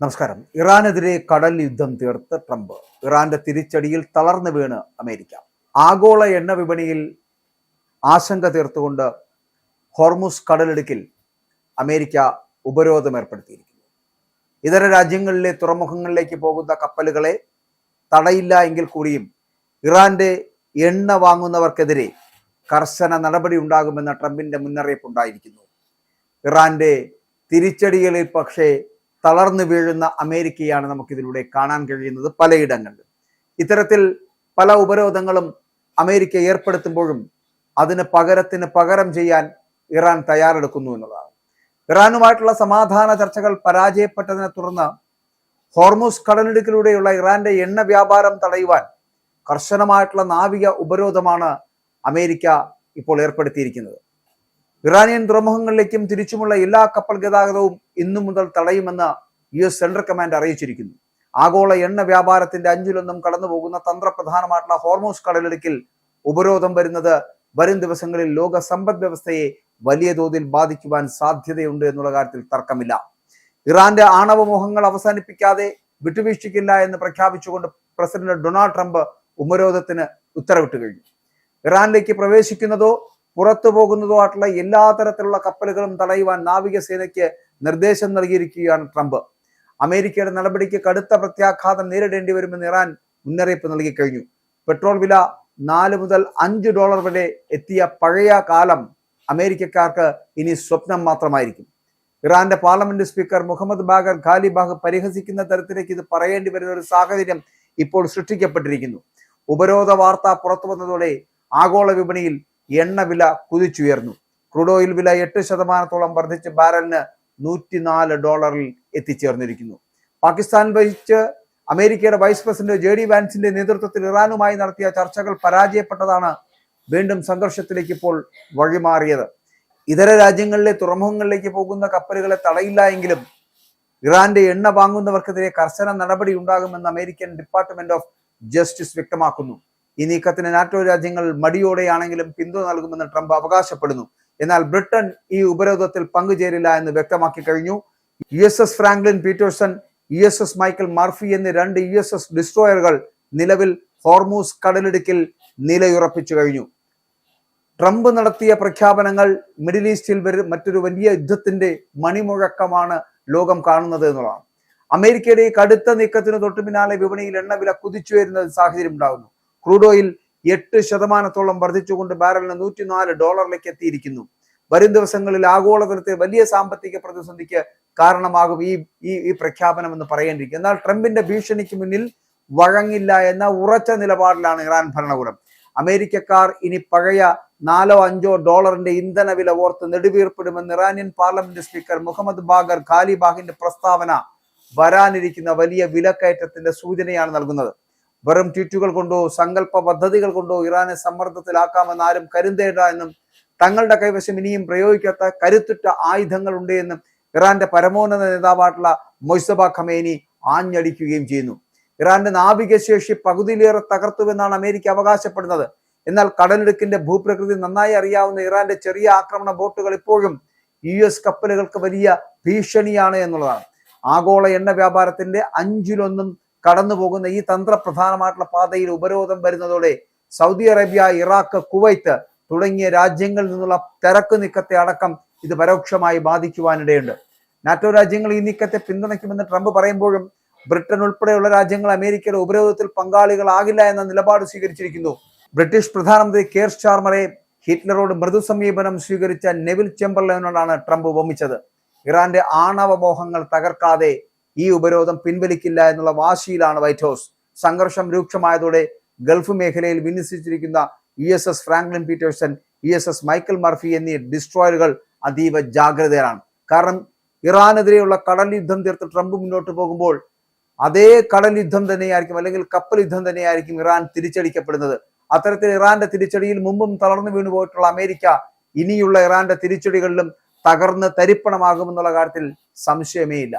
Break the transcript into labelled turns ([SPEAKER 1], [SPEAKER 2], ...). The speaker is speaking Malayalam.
[SPEAKER 1] നമസ്കാരം. ഇറാനെതിരെ കടൽ യുദ്ധം തീർത്ത് ട്രംപ്. ഇറാന്റെ തിരിച്ചടിയിൽ തളർന്നു വീണ് അമേരിക്ക. ആഗോള എണ്ണ വിപണിയിൽ ആശങ്ക തീർത്തുകൊണ്ട് ഹോർമുസ് കടലിടുക്കിൽ അമേരിക്ക ഉപരോധം ഏർപ്പെടുത്തിയിരിക്കുന്നു. ഇതര രാജ്യങ്ങളിലെ തുറമുഖങ്ങളിലേക്ക് പോകുന്ന കപ്പലുകളെ തടയില്ല എങ്കിൽ കൂടിയും ഇറാന്റെ എണ്ണ വാങ്ങുന്നവർക്കെതിരെ കർശന നടപടി ഉണ്ടാകുമെന്ന ട്രംപിന്റെ മുന്നറിയിപ്പ് ഉണ്ടായിരിക്കുന്നു. ഇറാന്റെ തിരിച്ചടികളിൽ പക്ഷേ തളർന്നു വീഴുന്ന അമേരിക്കയാണ് നമുക്കിതിലൂടെ കാണാൻ കഴിയുന്നത് പലയിടങ്ങളിലും. ഇത്തരത്തിൽ പല ഉപരോധങ്ങളും അമേരിക്ക ഏർപ്പെടുത്തുമ്പോഴും അതിന് പകരം ചെയ്യാൻ ഇറാൻ തയ്യാറെടുക്കുന്നു എന്നുള്ളതാണ്. ഇറാനുമായിട്ടുള്ള സമാധാന ചർച്ചകൾ പരാജയപ്പെട്ടതിനെ തുടർന്ന് ഹോർമുസ് കടലിടുക്കിലൂടെയുള്ള ഇറാന്റെ എണ്ണ വ്യാപാരം തടയുവാൻ കർശനമായിട്ടുള്ള നാവിക ഉപരോധമാണ് അമേരിക്ക ഇപ്പോൾ ഏർപ്പെടുത്തിയിരിക്കുന്നത്. ഇറാനിയൻ തുറമുഖങ്ങളിലേക്കും തിരിച്ചുമുള്ള എല്ലാ കപ്പൽ ഗതാഗതവും ഇന്നു മുതൽ തടയുമെന്ന് US സെൻട്രൽ കമാൻഡ് അറിയിച്ചിരിക്കുന്നു. ആഗോള എണ്ണ വ്യാപാരത്തിന്റെ അഞ്ചിലൊന്നും കടന്നുപോകുന്ന തന്ത്രപ്രധാനമായിട്ടുള്ള ഹോർമുസ് കടലിടുക്കിൽ ഉപരോധം വരുന്നത് വരും ദിവസങ്ങളിൽ ലോക സമ്പദ് വ്യവസ്ഥയെ വലിയ തോതിൽ ബാധിക്കുവാൻ സാധ്യതയുണ്ട് എന്നുള്ള കാര്യത്തിൽ തർക്കമില്ല. ഇറാന്റെ ആണവമോഹങ്ങൾ അവസാനിപ്പിക്കാതെ വിട്ടുവീഴ്ചയ്ക്കില്ല എന്ന് പ്രഖ്യാപിച്ചുകൊണ്ട് പ്രസിഡന്റ് ഡൊണാൾഡ് ട്രംപ് ഉപരോധത്തിന് ഉത്തരവിട്ട് കഴിഞ്ഞു. ഇറാനിലേക്ക് പ്രവേശിക്കുന്നതോ പുറത്തു പോകുന്നതോ ആയിട്ടുള്ള എല്ലാ തരത്തിലുള്ള കപ്പലുകളും തടയുവാൻ നാവികസേനയ്ക്ക് നിർദ്ദേശം നൽകിയിരിക്കുകയാണ് ട്രംപ്. അമേരിക്കയുടെ നടപടിക്ക് കടുത്ത പ്രത്യാഘാതം നേരിടേണ്ടി വരുമെന്ന് ഇറാൻ മുന്നറിയിപ്പ് നൽകി കഴിഞ്ഞു. പെട്രോൾ വില $4 മുതൽ $5 വരെ എത്തിയ പഴയ കാലം അമേരിക്കക്കാർക്ക് ഇനി സ്വപ്നം മാത്രമായിരിക്കും. ഇറാന്റെ പാർലമെന്റ് സ്പീക്കർ മുഹമ്മദ് ബാഗർ ഖാലിബാഗ് പരിഹസിക്കുന്ന തരത്തിലേക്ക് ഇത് പറയേണ്ടി വരുന്ന ഒരു സാഹചര്യം ഇപ്പോൾ സൃഷ്ടിക്കപ്പെട്ടിരിക്കുന്നു. ഉപരോധ വാർത്ത പുറത്തു വന്നതോടെ ആഗോള വിപണിയിൽ എണ്ണ വില കുതിച്ചുയർന്നു. ക്രൂഡ് ഓയിൽ വില 8% വർദ്ധിച്ച് ബാരലിന് $104 എത്തിച്ചേർന്നിരിക്കുന്നു. പാകിസ്ഥാൻ ഭരിച്ച് അമേരിക്കയുടെ വൈസ് പ്രസിഡന്റ് JD വാൻസിന്റെ നേതൃത്വത്തിൽ ഇറാനുമായി നടത്തിയ ചർച്ചകൾ പരാജയപ്പെട്ടതാണ് വീണ്ടും സംഘർഷത്തിലേക്ക് ഇപ്പോൾ വഴിമാറിയത്. ഇതര രാജ്യങ്ങളിലെ തുറമുഖങ്ങളിലേക്ക് പോകുന്ന കപ്പലുകളെ തടയില്ല എങ്കിലും ഇറാന്റെ എണ്ണ വാങ്ങുന്നവർക്കെതിരെ കർശന നടപടി ഉണ്ടാകുമെന്ന് അമേരിക്കൻ ഡിപ്പാർട്ട്മെന്റ് ഓഫ് ജസ്റ്റിസ് വ്യക്തമാക്കുന്നു. ഈ നീക്കത്തിന് നാറ്റോ രാജ്യങ്ങൾ മടിയോടെയാണെങ്കിലും പിന്തുണ നൽകുമെന്ന് ട്രംപ് അവകാശപ്പെടുന്നു. എന്നാൽ ബ്രിട്ടൻ ഈ ഉപരോധത്തിൽ പങ്കുചേരില്ല എന്ന് വ്യക്തമാക്കി കഴിഞ്ഞു. USS Franklin Peterson, USS Michael Murphy എന്നീ 2 USS ഡിസ്ട്രോയറുകൾ നിലവിൽ ഹോർമുസ് കടലിടുക്കിൽ നിലയുറപ്പിച്ചു കഴിഞ്ഞു. ട്രംപ് നടത്തിയ പ്രഖ്യാപനങ്ങൾ മിഡിൽ ഈസ്റ്റിൽ മറ്റൊരു വലിയ യുദ്ധത്തിന്റെ മണിമുഴക്കമാണ് ലോകം കാണുന്നത് എന്നുള്ളതാണ്. അമേരിക്കയുടെ ഈ കടുത്ത നീക്കത്തിന് തൊട്ടു പിന്നാലെ വിപണിയിൽ എണ്ണവില കുതിച്ചുയരുന്ന സാഹചര്യം ഉണ്ടാകുന്നു. ക്രൂഡ് ഓയിൽ 8% വർദ്ധിച്ചുകൊണ്ട് ബാരലിന് $104 എത്തിയിരിക്കുന്നു. വരും ദിവസങ്ങളിൽ ആഗോളതലത്തിൽ വലിയ സാമ്പത്തിക പ്രതിസന്ധിക്ക് കാരണമാകും ഈ പ്രഖ്യാപനം എന്ന് പറയേണ്ടിയിരിക്കും. എന്നാൽ ട്രംപിന്റെ ഭീഷണിക്ക് മുന്നിൽ വഴങ്ങില്ല എന്ന ഉറച്ച നിലപാടിലാണ് ഇറാൻ ഭരണകൂടം. അമേരിക്കക്കാർ ഇനി പഴയ $4-5 ഇന്ധന വില ഓർത്ത് നെടുവീർപ്പിടുമെന്ന് Iranian parliament speaker Mohammad Bagher ഖാലിബാഗിന്റെ പ്രസ്താവന വരാനിരിക്കുന്ന വലിയ വിലക്കയറ്റത്തിന്റെ സൂചനയാണ് നൽകുന്നത്. വെറും ട്വീറ്റുകൾ കൊണ്ടോ സങ്കല്പ പദ്ധതികൾ കൊണ്ടോ ഇറാനെ സമ്മർദ്ദത്തിലാക്കാമെന്ന് ആരും കരുതേണ്ട എന്നും തങ്ങളുടെ കൈവശം ഇനിയും പ്രയോഗിക്കാത്ത കരുത്തുറ്റ ആയുധങ്ങൾ ഉണ്ട് എന്നും ഇറാന്റെ പരമോന്നത നേതാവായിട്ടുള്ള മൊയ്സബ ഖമേനി ആഞ്ഞടിക്കുകയും ചെയ്യുന്നു. ഇറാന്റെ നാവികശേഷി പകുതിയിലേറെ തകർത്തുവെന്നാണ് അമേരിക്ക അവകാശപ്പെടുന്നത്. എന്നാൽ കടലിടുക്കിന്റെ ഭൂപ്രകൃതി നന്നായി അറിയാവുന്ന ഇറാന്റെ ചെറിയ ആക്രമണ ബോട്ടുകൾ ഇപ്പോഴും US കപ്പലുകൾക്ക് വലിയ ഭീഷണിയാണ് എന്നുള്ളതാണ്. ആഗോള എണ്ണ വ്യാപാരത്തിന്റെ 1/5 കടന്നു പോകുന്ന ഈ തന്ത്രപ്രധാനമായിട്ടുള്ള പാതയിൽ ഉപരോധം വരുന്നതോടെ സൗദി അറേബ്യ, ഇറാഖ്, കുവൈത്ത് തുടങ്ങിയ രാജ്യങ്ങളിൽ നിന്നുള്ള തിരക്ക് നീക്കത്തെ അടക്കം ഇത് പരോക്ഷമായി ബാധിക്കുവാനിടയുണ്ട്. നാറ്റോ രാജ്യങ്ങൾ ഈ നീക്കത്തെ പിന്തുണയ്ക്കുമെന്ന് ട്രംപ് പറയുമ്പോഴും ബ്രിട്ടൻ ഉൾപ്പെടെയുള്ള രാജ്യങ്ങൾ അമേരിക്കയുടെ ഉപരോധത്തിൽ പങ്കാളികളാകില്ല എന്ന നിലപാട് സ്വീകരിച്ചിരിക്കുന്നു. ബ്രിട്ടീഷ് പ്രധാനമന്ത്രി കെയർ സ്റ്റാർമറെ ഹിറ്റ്ലറോട് മൃദു സമീപനം സ്വീകരിച്ച നെവിൽ ചെമ്പർലൈനോടാണ് ട്രംപ് ഉപമിച്ചത്. ഇറാന്റെ ആണവ മോഹങ്ങൾ തകർക്കാതെ ഈ ഉപരോധം പിൻവലിക്കില്ല എന്നുള്ള വാശിയിലാണ് വൈറ്റ് ഹൗസ്. സംഘർഷം രൂക്ഷമായതോടെ ഗൾഫ് മേഖലയിൽ വിന്യസിച്ചിരിക്കുന്ന USS Franklin Peterson, USS Michael Murphy എന്നീ ഡിസ്ട്രോയറുകൾ അതീവ ജാഗ്രതയിലാണ്. കാരണം ഇറാനെതിരെയുള്ള കടൽ യുദ്ധം തീർത്ത് ട്രംപ് മുന്നോട്ട് പോകുമ്പോൾ അതേ കടൽ യുദ്ധം തന്നെയായിരിക്കും, അല്ലെങ്കിൽ കപ്പൽ യുദ്ധം തന്നെയായിരിക്കും ഇറാൻ തിരിച്ചടിക്കപ്പെടുന്നത്. അത്തരത്തിൽ ഇറാന്റെ തിരിച്ചടിയിൽ മുമ്പും തളർന്നു വീണുപോയിട്ടുള്ള അമേരിക്ക ഇനിയുള്ള ഇറാന്റെ തിരിച്ചടികളിലും തകർന്ന് തരിപ്പണമാകുമെന്നുള്ള കാര്യത്തിൽ സംശയമേ ഇല്ല.